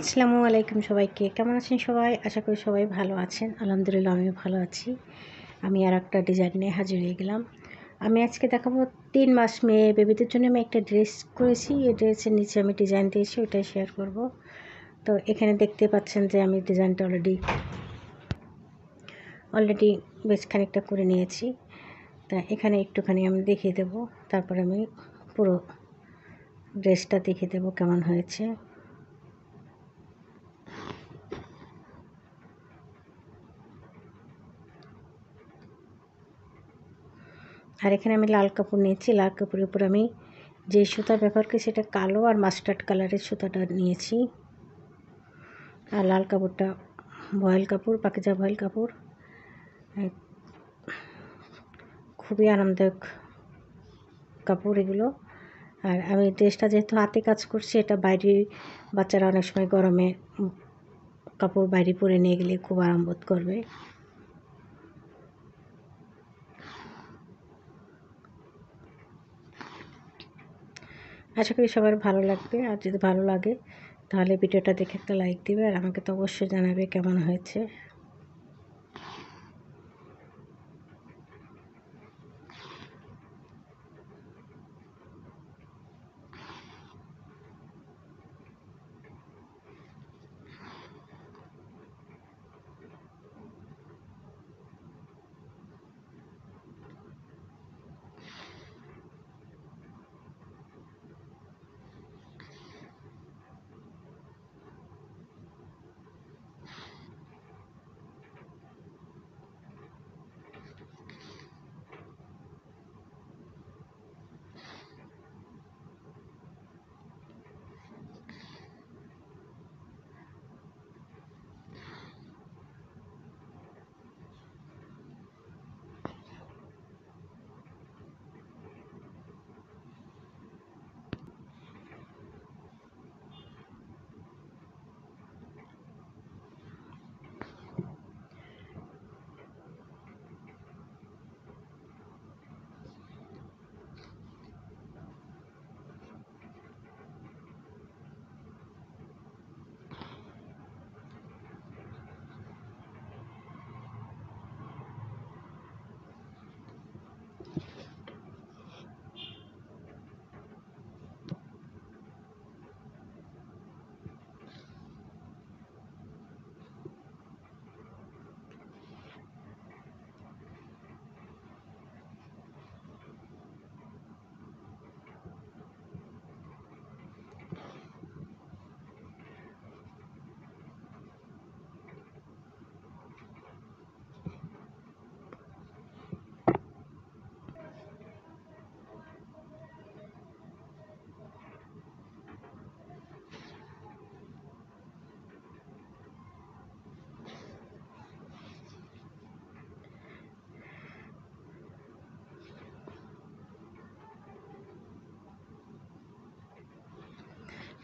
আসসালামু আলাইকুম সবাইকে। কেমন আছেন সবাই? আশা করি সবাই ভালো আছেন। আলহামদুলিল্লাহ আমিও ভালো আছি। আমি আর একটা ডিজাইন নিয়ে হাজির হয়ে গেলাম। আমি আজকে দেখাবো 3 মাস মেয়ে বেবিদের জন্য আমি একটা ড্রেস করেছি। এই ড্রেসের নিচে আমি ডিজাইন দিয়েছি, ওটাই শেয়ার করব। তো এখানে দেখতে পাচ্ছেন যে আমি ডিজাইনটা অলরেডি বেশ খানিকটা করে নিয়েছি। তা এখানে একটুখানি আমি দেখিয়ে দেব, তারপরে আমি পুরো ড্রেসটা দেখিয়ে দেব কেমন হয়েছে। আর এখানে আমি লাল কাপড় নিয়েছি। লাল কাপড়ের উপর আমি যে সুতা ব্যবহার করি সেটা কালো আর মাস্টার্ড কালারের সুতাটা নিয়েছি। আর লাল কাপড়টা ভয়েল কাপড়, পাকিজা ভয়েল কাপড়। খুবই আরামদায়ক কাপড় এগুলো। আর আমি ড্রেসটা যেহেতু হাতে কাজ করছি, এটা বাইরে বাচ্চারা অনেক সময় গরমে কাপড় বাইরে পরে নিয়ে গেলে খুব আরাম বোধ করবে। আশা করি সবার ভালো লাগবে। আর যদি ভালো লাগে তাহলে ভিডিওটা দেখে একটা লাইক দিবে, আর আমাকে তো অবশ্যই জানাবে কেমন হয়েছে।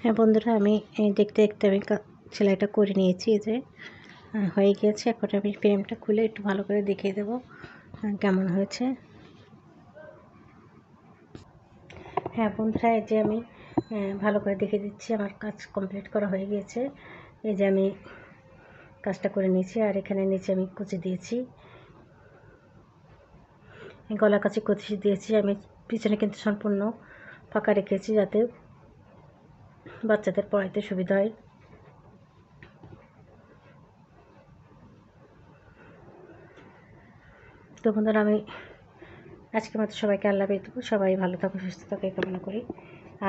হ্যাঁ বন্ধুরা, আমি দেখতে দেখতে আমি সেলাইটা করে নিয়েছি। এই যে হয়ে গিয়েছে। এখন আমি ফ্রেমটা খুলে একটু ভালো করে দেখিয়ে দেবো কেমন হয়েছে। হ্যাঁ বন্ধুরা, এই যে আমি ভালো করে দেখিয়ে দিচ্ছি। আমার কাজ কমপ্লিট করা হয়ে গিয়েছে। এই যে আমি কাজটা করে নিয়েছি। আর এখানে নিচে আমি কুচি দিয়েছি, গলা কাছে কুচি দিয়েছি। আমি পিছনে কিন্তু সম্পূর্ণ ফাঁকা রেখেছি যাতে বাচ্চাদের পড়াইতে সুবিধা হয়। তো বন্ধুরা, আমি আজকের মতো সবাইকে আল্লাহ হাফেজ দেবো। সবাই ভালো থাকো, সুস্থ থাকো এই কামনা করি।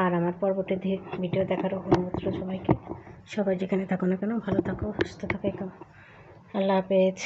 আর আমার পরবর্তী ভিডিও দেখার অনুমতি সবাইকে। সবাই যেখানে থাকো না কেন ভালো থাকো, সুস্থ থাকো এই কামনা। আল্লাহ হাফেজ।